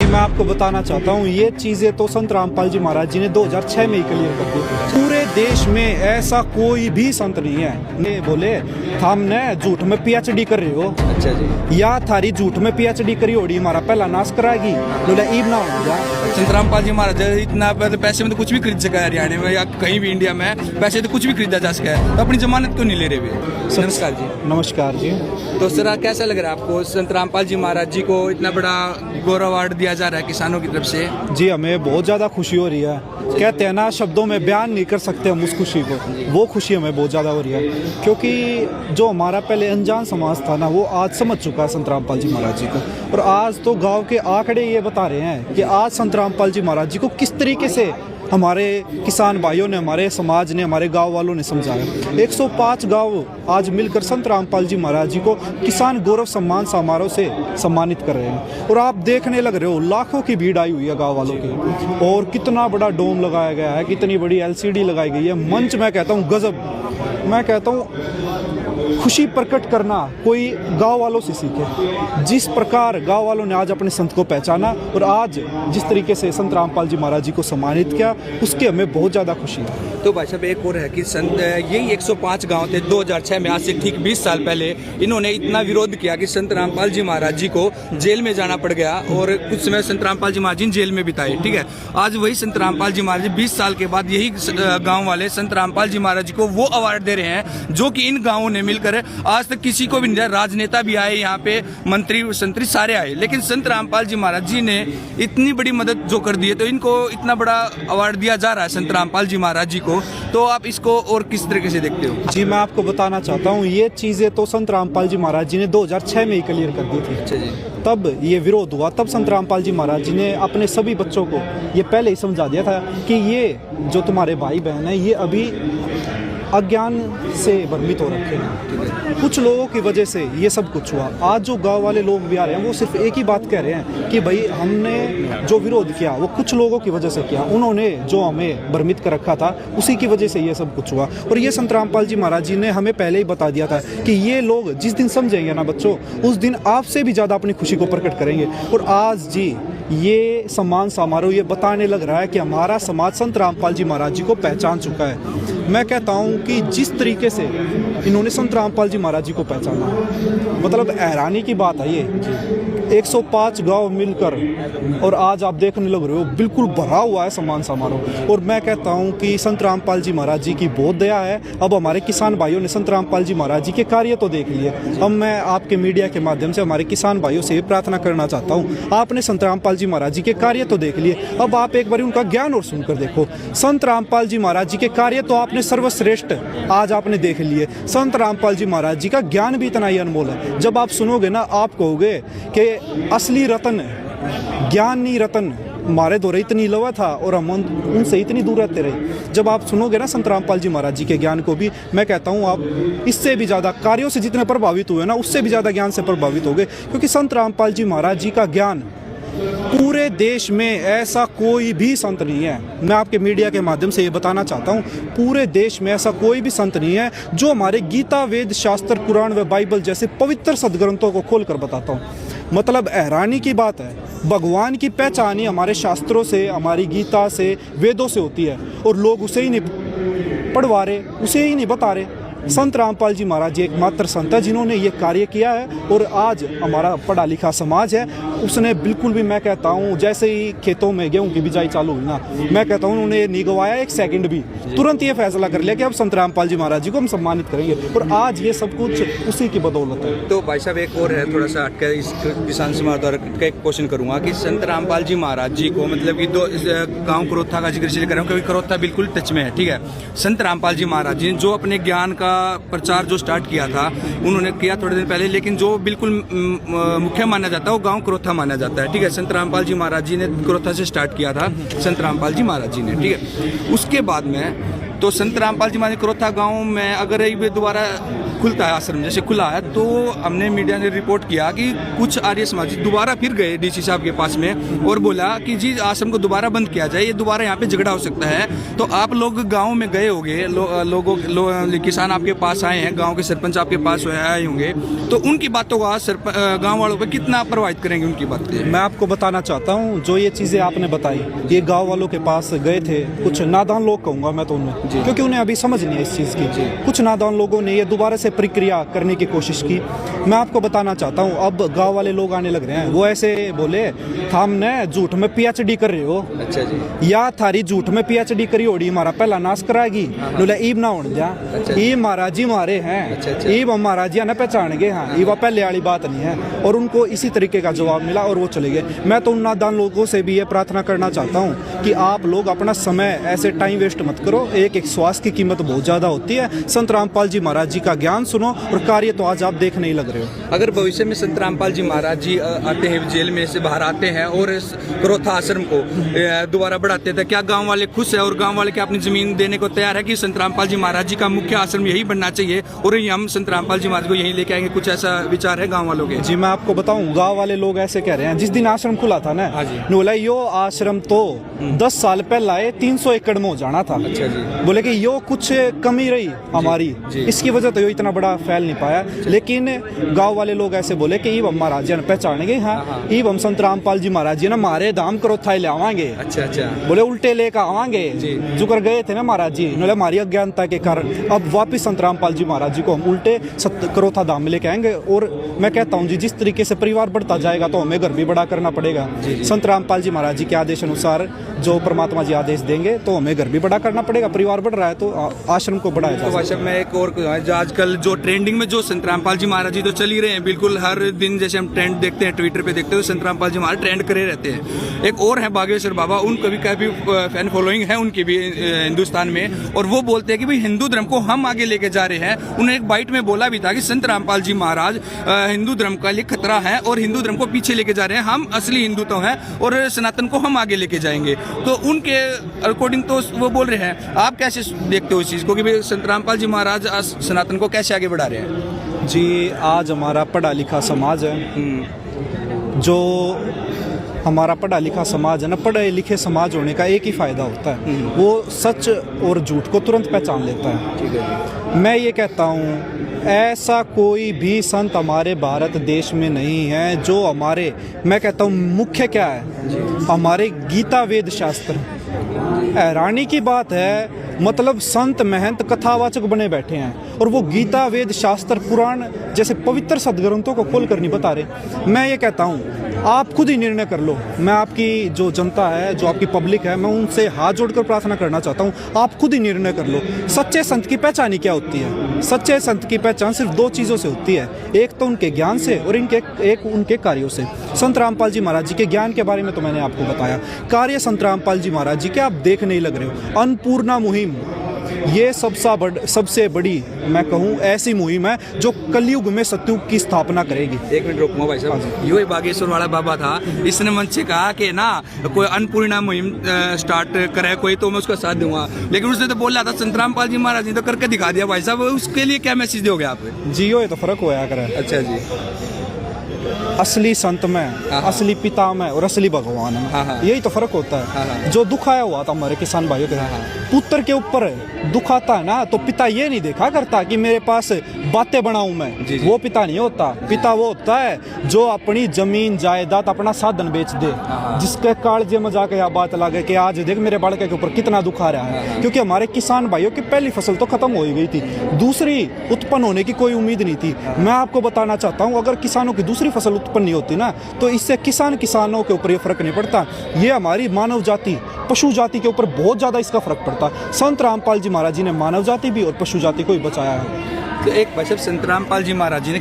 मैं आपको बताना चाहता हूँ ये चीज़ें तो संत रामपाल जी महाराज जी ने 2006 में ही क्लियर कर दी। पूरे देश में ऐसा कोई भी संत नहीं है ये बोले हमने झूठ में पीएचडी कर रहे हो। अच्छा जी। या थारी झूठ में पीएचडी करी होड़ी हमारा पहला नाश कराएगी बोले ईब ना होगा। संत रामपाल जी महाराज इतना पैसे में तो कुछ भी खरीद सका है हरियाणा में या कहीं भी इंडिया में, पैसे तो कुछ भी खरीदा जा सका है, तो अपनी जमानत क्यों नहीं ले रहे वे? नमस्कार जी। नमस्कार जी। तो सर कैसा लग रहा है आपको संत रामपाल जी महाराज जी को इतना बड़ा गौरव अवार्ड दिया जा रहा है किसानों की तरफ से? जी हमें बहुत ज़्यादा खुशी हो रही है। कहते हैं ना शब्दों में बयान नहीं कर सकते हम उस खुशी को, वो खुशी हमें बहुत ज़्यादा हो रही है क्योंकि जो हमारा पहले अनजान समाज था ना वो आज समझ चुका है संत रामपाल जी महाराज जी को। और आज तो गांव के आंकड़े ये बता रहे हैं कि आज संत रामपाल जी महाराज जी को किस तरीके से हमारे किसान भाइयों ने, हमारे समाज ने, हमारे गांव वालों ने समझाया। 105 गांव आज मिलकर संत रामपाल जी महाराज जी को किसान गौरव सम्मान समारोह से सम्मानित कर रहे हैं। और आप देखने लग रहे हो लाखों की भीड़ आई हुई है गांव वालों की, और कितना बड़ा डोम लगाया गया है, कितनी बड़ी एलसीडी लगाई गई है, मंच मैं कहता हूँ गजब। मैं कहता हूँ खुशी प्रकट करना कोई गांव वालों से सीखे। जिस प्रकार गांव वालों ने आज अपने संत को पहचाना और आज जिस तरीके से संत रामपाल जी महाराज जी को सम्मानित किया उसकी हमें बहुत ज़्यादा खुशी है। तो भाई साहब एक और है कि संत यही 105 गांव थे 2006 में, आज से ठीक 20 साल पहले इन्होंने इतना विरोध किया कि संत रामपाल जी महाराज जी को जेल में जाना पड़ गया और कुछ समय संत रामपाल जी महाराज जी जेल में बिताए। ठीक है, आज वही संत रामपाल जी महाराज जी 20 साल के बाद यही गाँव वाले संत रामपाल जी महाराज जी को वो अवार्ड दे रहे हैं जो कि इन गाँवों ने मिलकर आज तक किसी को भी नहीं। राजनेता भी आए यहाँ पे, मंत्री संतरी सारे आए, लेकिन संत रामपाल जी महाराज जी ने इतनी बड़ी मदद जो कर दी है, तो इनको इतना बड़ा अवार्ड दिया जा रहा है संत रामपाल जी महाराज जी को, तो आप इसको और किस तरीके से देखते हो? जी मैं आपको बताना चाहता हूँ ये चीज़ें तो संत रामपाल जी महाराज जी ने 2006 में ही क्लियर कर दी थी। अच्छा जी। तब ये विरोध हुआ, तब संत रामपाल जी महाराज जी ने अपने सभी बच्चों को ये पहले ही समझा दिया था कि ये जो तुम्हारे भाई बहन हैं ये अभी अज्ञान से भ्रमित हो रखे हैं। कुछ लोगों की वजह से ये सब कुछ हुआ। आज जो गांव वाले लोग भी आ रहे हैं वो सिर्फ एक ही बात कह रहे हैं कि भाई हमने जो विरोध किया वो कुछ लोगों की वजह से किया, उन्होंने जो हमें भ्रमित कर रखा था उसी की वजह से ये सब कुछ हुआ। और ये संत रामपाल जी महाराज जी ने हमें पहले ही बता दिया था कि ये लोग जिस दिन समझेंगे ना बच्चों, उस दिन आपसे भी ज़्यादा अपनी खुशी को प्रकट करेंगे। और आज जी ये सम्मान समारोह ये बताने लग रहा है कि हमारा समाज संत रामपाल जी महाराज जी को पहचान चुका है। मैं कहता हूँ कि जिस तरीके से इन्होंने संत रामपाल जी महाराज जी को पहचाना, मतलब हैरानी की बात है ये। 105 गांव मिलकर और आज आप देखने लग रहे हो बिल्कुल भरा हुआ है सम्मान समारोह। और मैं कहता हूँ कि संत रामपाल जी महाराज जी की बहुत दया है। अब हमारे किसान भाइयों ने संत रामपाल जी महाराज जी के कार्य तो देख लिए। अब मैं आपके मीडिया के माध्यम से हमारे किसान भाइयों से प्रार्थना करना चाहता हूँ, आपने संत रामपाल जी महाराज जी के कार्य तो देख लिए, अब आप एक बार उनका ज्ञान और सुनकर देखो। संत रामपाल जी महाराज जी के कार्य तो आपने सर्वश्रेष्ठ आज आपने देख लिए, संत रामपाल जी महाराज जी का ज्ञान भी इतना ही अनमोल है। जब आप सुनोगे ना आप कहोगे कि असली रतन ज्ञान नहीं रतन हमारे दौरे इतनी लवा था और हम उनसे इतनी दूर रहते रहे। जब आप सुनोगे ना संत रामपाल जी महाराज जी के ज्ञान को भी, मैं कहता हूँ आप इससे भी ज़्यादा कार्यों से जितने प्रभावित हुए ना उससे भी ज़्यादा ज्ञान से प्रभावित होगे, क्योंकि संत रामपाल जी महाराज जी का ज्ञान पूरे देश में ऐसा कोई भी संत नहीं है। मैं आपके मीडिया के माध्यम से ये बताना चाहता हूँ पूरे देश में ऐसा कोई भी संत नहीं है जो हमारे गीता, वेद, शास्त्र, कुरान व बाइबल जैसे पवित्र सदग्रंथों को खोलकर बताता हूँ। मतलब हैरानी की बात है, भगवान की पहचान ही हमारे शास्त्रों से, हमारी गीता से, वेदों से होती है और लोग उसे ही नहीं पढ़वा रहे, उसे ही नहीं बता रहे। संत रामपाल जी महाराज जी एकमात्र संत है जिन्होंने ये कार्य किया है। और आज हमारा पढ़ा लिखा समाज है उसने बिल्कुल भी, मैं कहता हूँ जैसे ही खेतों में गेहूं की बिजाई चालू हुई ना, मैं कहता हूँ उन्होंने नहीं गवाया एक सेकंड भी, तुरंत ये फैसला कर लिया कि अब संत रामपाल जी महाराज जी को हम सम्मानित करेंगे। और आज ये सब कुछ उसी की बदौलत है। तो भाई साहब एक और है, थोड़ा सा हटकर इस किसान समाज द्वारा एक क्वेश्चन करूँगा कि संत रामपाल जी महाराज जी को मतलब कि दो गाँव करोथा का जिक्र इसलिए कर रहा हूँ क्योंकि करोथा बिल्कुल टच में है। ठीक है, संत रामपाल जी महाराज जी ने जो अपने ज्ञान का प्रचार जो स्टार्ट किया था उन्होंने किया थोड़े दिन पहले, लेकिन जो बिल्कुल मुख्य माना जाता है वो गांव करोथा माना जाता है। ठीक है, संत रामपाल जी महाराज जी ने करोथा से स्टार्ट किया था संत रामपाल जी महाराज जी ने। ठीक है, उसके बाद में तो संत रामपाल जी महाराज करोथा गांव में अगर एक भी दोबारा खुलता है आश्रम, जैसे खुला है तो हमने मीडिया ने रिपोर्ट किया कि कुछ आर्य समाजी दोबारा फिर गए डीसी साहब के पास में और बोला कि जी आश्रम को दोबारा बंद किया जाए, ये दोबारा यहाँ पे झगड़ा हो सकता है। तो आप लोग गाँव में गए होंगे, किसान आपके पास आए हैं, गाँव के सरपंच आपके पास आए होंगे, तो उनकी बातों का गाँव वालों पर कितना प्रभावित करेंगे उनकी बातें? मैं आपको बताना चाहता हूँ, जो ये चीज़ें आपने बताई, ये गांव वालों के पास गए थे कुछ नादान लोग, कहूँगा मैं तो उन्हें, क्योंकि उन्हें अभी समझ नहीं है इस चीज़ की। कुछ नादान लोगों ने ये दोबारा से प्रक्रिया करने की कोशिश की। मैं आपको बताना चाहता हूँ, अब गांव वाले लोग आने लग रहे हैं। वो ऐसे बोले, हमने झूठ में पीएचडी कर रहे हो, अच्छा जी, या थारी झूठ में पीएचडी करी होड़ी हमारा पहला नाश कराएगी, बोले ईब ना होने दिया, ई महाराज जी मारे हैं, ईब हम महाराज जी ना पहचान गए, हाँ ये पहले वाली बात नहीं है। और उनको इसी तरीके का जवाब मिला और वो चले गए। मैं तो उन नादान लोगों से भी ये प्रार्थना करना चाहता हूँ कि आप लोग अपना समय ऐसे टाइम वेस्ट मत करो। एक श्वास की कीमत बहुत ज़्यादा होती है। संत रामपाल जी महाराज जी का ज्ञान सुनो और कार्य तो आज आप देखने ही लग रहे हो। अगर भविष्य में संत रामपाल जी महाराज जी आते हैं, जेल में से बाहर आते हैं और इस क्रोथा आश्रम को दोबारा बढ़ाते थे, क्या गांव वाले खुश है और गांव वाले क्या अपनी जमीन देने को तैयार है कि संत रामपाल जी महाराज जी का मुख्य आश्रम यही बनना चाहिए और हम संत रामपाल जी महाराज को यहीं लेके आएंगे? कुछ ऐसा विचार है गाँव वालों के? जी मैं आपको बताऊं, गांव वाले लोग ऐसे कह रहे हैं। जिस दिन आश्रम खुला था ना, बोला यो आश्रम तो 10 साल पहले 300 एकड़ में हो जाना था। अच्छा जी। बोले कि यो कुछ कमी रही हमारी, इसकी वजह तो यो इतना बड़ा फैल नहीं पाया। लेकिन गांव वाले लोग ऐसे बोले कि ईब महाराज जी ने पहचानेंगे, हाँ ईब हम संत रामपाल जी महाराज जी ने मारे धाम क्रोथा ले आवांगे। अच्छा अच्छा। बोले उल्टे लेकर आवांगे, जो कर गए थे ना महाराज जी, बोले हमारी अज्ञानता के कारण अब वापिस संत रामपाल जी महाराज जी को हम उल्टे क्रोथा धाम में लेके आएंगे। और मैं कहता हूँ जी, जिस तरीके से परिवार बढ़ता जाएगा तो हमें घर भी बड़ा करना पड़ेगा। संत रामपाल जी महाराज जी के आदेश अनुसार जो परमात्मा जी आदेश देंगे तो हमें घर भी बड़ा करना पड़ेगा। परिवार बढ़ रहा है तो आश्रम को बढ़ाया जाए। तो भाई मैं एक और आजकल जो ट्रेंडिंग में जो संत रामपाल जी महाराज जी तो चल ही रहे हैं, बिल्कुल हर दिन जैसे हम ट्रेंड देखते हैं, ट्विटर पे देखते हैं, तो संत रामपाल जी महाराज ट्रेंड करे रहते हैं। एक और है बागेश्वर बाबा, उनका भी काफी फैन फॉलोइंग है उनकी भी हिंदुस्तान में, और वो बोलते हैं कि भाई हिंदू धर्म को हम आगे लेके जा रहे हैं। उन्होंने एक बाइट में बोला भी था कि संत रामपाल जी महाराज हिंदू धर्म का लिए खतरा है और हिंदू धर्म को पीछे लेके जा रहे हैं। हम असली हिंदू तो हैं और सनातन को हम आगे लेके जाएंगे। तो उनके अकॉर्डिंग तो वो बोल रहे हैं। आप कैसे देखते हो इस चीज को कि भाई संत रामपाल जी महाराज सनातन को कैसे आगे बढ़ा रहे हैं? जी आज हमारा पढ़ा लिखा समाज है, जो हमारा पढ़ा लिखा समाज है ना, पढ़े लिखे समाज होने का एक ही फायदा होता है, वो सच और झूठ को तुरंत पहचान लेता है। मैं ये कहता हूँ, ऐसा कोई भी संत हमारे भारत देश में नहीं है जो हमारे, मैं कहता हूँ मुख्य क्या है, हमारे गीता वेद शास्त्र। हैरानी की बात है, मतलब संत महंत कथावाचक बने बैठे हैं और वो गीता वेद शास्त्र पुराण जैसे पवित्र सदग्रंथों को खोल कर नहीं बता रहे। मैं ये कहता हूँ, आप खुद ही निर्णय कर लो। मैं आपकी जो जनता है, जो आपकी पब्लिक है, मैं उनसे हाथ जोड़कर प्रार्थना करना चाहता हूँ, आप खुद ही निर्णय कर लो। सच्चे संत की पहचान ही क्या होती है? सच्चे संत की पहचान सिर्फ 2 चीज़ों से होती है, एक तो उनके ज्ञान से और एक उनके कार्यों से। संत रामपाल जी महाराज जी के ज्ञान के बारे में तो मैंने आपको बताया। कार्य संत रामपाल जी महाराज जी के आप देख नहीं लग रहे हो। अन्नपूर्णा मुहिम, ये सबसे बड़ी मैं कहूँ ऐसी मुहिम है जो कलयुग में सतयुग की स्थापना करेगी। एक मिनट रोकूंगा भाई साहब, यो बागेश्वर वाला बाबा था, इसने मन से कहा कि ना कोई अन्नपूर्णा मुहिम स्टार्ट करे कोई तो मैं उसका साथ दूंगा, लेकिन उसने तो बोला था संत रामपाल जी महाराज ने तो करके दिखा दिया। भाई साहब उसके लिए क्या मैसेज दोगे आप? जी यो ये तो फर्क होया करे। अच्छा जी। असली संत में, असली पिता में और असली भगवान में, यही तो फर्क होता है। जो दुख आया हुआ था हमारे किसान भाइयों के, पुत्र के ऊपर दुख आता है ना, तो पिता ये नहीं देखा करता कि मेरे पास बातें बनाऊं मैं, वो पिता नहीं होता। पिता वो होता है जो अपनी जमीन जायदाद अपना साधन बेच दे, जिसके कालजे में जाके यह बात लगे कि आज देख मेरे बालक के ऊपर कितना दुख आ रहा है, क्योंकि हमारे किसान भाइयों की पहली फसल तो खत्म हो गई थी, दूसरी उत्पन्न होने की कोई उम्मीद नहीं थी। मैं आपको बताना चाहता हूँ, अगर किसानों की दूसरी फसल उत्पन्न नहीं होती ना, तो इससे किसानों के ऊपर ये फर्क नहीं पड़ता, ये हमारी मानव जाति पशु जाति के ऊपर बहुत ज्यादा इसका फर्क पड़ता। संत रामपाल जी महाराज जी ने मानव जाति भी और पशु जाति को भी बचाया है। तो एक भाई साहब, संत रामपाल जी महाराज जी ने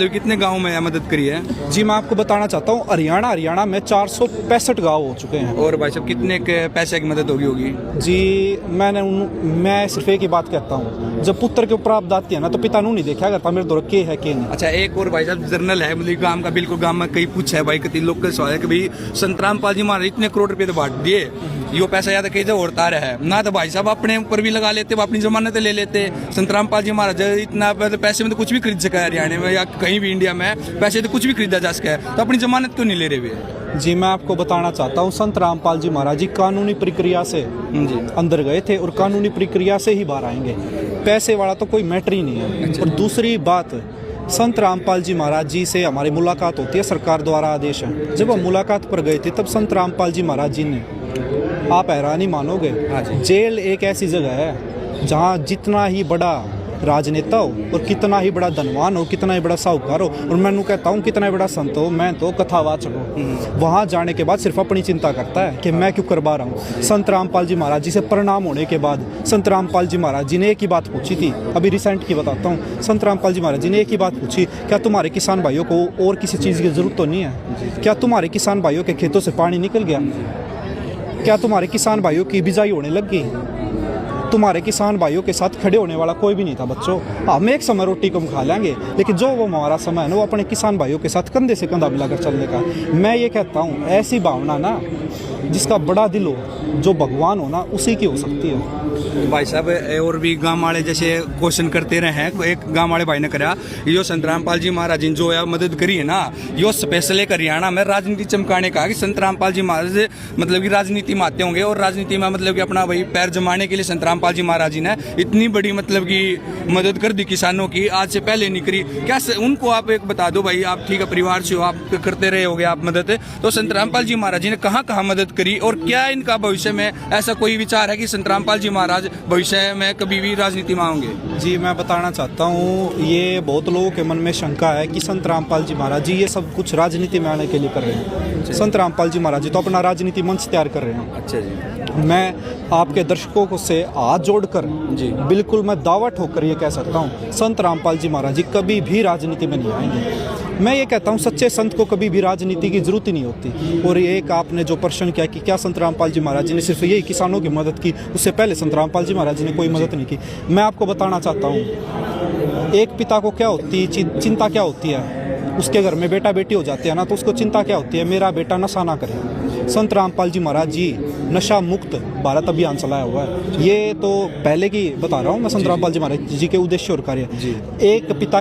कितने गाँव में मदद करी है? जी मैं आपको बताना चाहता हूँ, हरियाणा में 465 गाँव हो चुके हैं। और भाई साहब कितने पैसे की मदद होगी? जी मैं सिर्फ एक ही बात कहता हूँ, जब पुत्र के ऊपर आपदा आती है ना, तो पिता नहीं देखा करता मेरे दौर के है कि नहीं। अच्छा एक और भाई साहब, जर्नल है मतलब गाँव का, बिल्कुल गाँव में कहीं पूछा है भाई कति लोग का सवाल है कि भाई संत रामपाल जी महाराज इतने करोड़ रुपए तो बांट दिए, यो पैसा याद कहीं और तार है ना, तो भाई साहब अपने ऊपर भी लगा लेते, अपनी जमानत ले लेते, संत रामपाल जी महाराज इतना मतलब पैसे में तो कुछ भी खरीद सका है हरियाणा में या कहीं भी इंडिया में, पैसे तो कुछ भी खरीदा जा सका है, तो अपनी जमानत क्यों नहीं ले रहे वे? जी मैं आपको बताना चाहता हूँ, संत रामपाल जी महाराज जी कानूनी प्रक्रिया से जी अंदर गए थे और कानूनी प्रक्रिया से ही बाहर आएंगे। पैसे वाला तो कोई मैटर ही नहीं है। और दूसरी बात, संत रामपाल जी महाराज जी से हमारी मुलाकात होती है, सरकार द्वारा आदेश है। जब हम मुलाकात पर गए थे तब संत रामपाल जी महाराज जी ने, आप हैरानी मानोगे, हाँ जी। जेल एक ऐसी जगह है जहाँ जितना ही बड़ा राजनेता हो और कितना ही बड़ा धनवान हो, कितना ही बड़ा साहूकार हो, और मैं कहता हूँ कितना ही बड़ा संत हो, मैं तो कथावाचक हूँ, वहाँ जाने के बाद सिर्फ अपनी चिंता करता है कि मैं क्यों करवा रहा हूँ। संत रामपाल जी महाराज जी से प्रणाम होने के बाद संत रामपाल जी महाराज जी ने एक ही बात पूछी थी, अभी रिसेंट की बताता हूँ। संत रामपाल जी महाराज जी ने एक ही बात पूछी, क्या तुम्हारे किसान भाइयों को और किसी चीज़ की जरूरत तो नहीं है? क्या तुम्हारे किसान भाइयों के खेतों से पानी निकल गया? क्या तुम्हारे किसान भाइयों की बिजाई होने लग गई? तुम्हारे किसान भाइयों के साथ खड़े होने वाला कोई भी नहीं था बच्चों। हम एक समय रोटी कम खा लेंगे, लेकिन जो वो हमारा समय है ना, वो अपने किसान भाइयों के साथ कंधे से कंधा मिलाकर चलने का। मैं ये कहता हूँ, ऐसी भावना ना जिसका बड़ा दिल हो, जो भगवान हो ना, उसी की हो सकती है। भाई साहब और भी गाँव वाले जैसे क्वेश्चन करते रहे हैं, एक गाँव वाले भाई ने करा, यो संत रामपाल जी महाराज जी जो है मदद करी है ना, यो स्पेशल एक हरियाणा में राजनीति चमकाने का, कि संत रामपाल जी महाराज मतलब कि राजनीति में आते होंगे और राजनीति में मतलब कि अपना वही पैर जमाने के लिए संत रामपाल जी महाराज जी ने इतनी बड़ी मतलब कि मदद कर दी किसानों की, आज से पहले नहीं करी क्या? उनको आप एक बता दो भाई, आप ठीक है परिवार से हो, आप करते रहे होगे आप मदद, तो संत रामपाल जी महाराज जी ने कहाँ कहाँ मदद करी, और क्या इनका भविष्य में ऐसा कोई विचार है कि संत रामपाल जी महाराज भविष्य में कभी भी राजनीति में आएंगे? जी मैं बताना चाहता हूँ, ये बहुत लोगों के मन में शंका है कि संत रामपाल जी महाराज जी ये सब कुछ राजनीति में आने के लिए कर रहे हैं। संत रामपाल जी महाराज जी तो अपना राजनीति मंच तैयार कर रहे हैं। अच्छा जी। मैं आपके दर्शकों को से हाथ जोड़कर जी बिल्कुल मैं दावा ठोकर ये कह सकता हूँ, संत रामपाल जी महाराज जी कभी भी राजनीति में नहीं आएंगे। मैं ये कहता हूँ, सच्चे संत को कभी भी राजनीति की जरूरत ही नहीं होती। और एक आपने जो प्रश्न किया कि क्या संत रामपाल जी महाराज जी ने सिर्फ यही किसानों की मदद की, उससे पहले संत रामपाल जी महाराज जी ने कोई मदद नहीं की। मैं आपको बताना चाहता हूँ, एक पिता को क्या होती चिंता क्या होती है, उसके घर में बेटा बेटी हो जाते हैं ना, तो उसको चिंता क्या होती है, मेरा बेटा नशा ना करे। संत रामपाल जी महाराज जी नशा मुक्त भारत अभियान चलाया हुआ है। ये तो पहले की बता रहा हूँ मैं, संत रामपाल जी महाराज जी के उद्देश्य और कार्य। एक पिता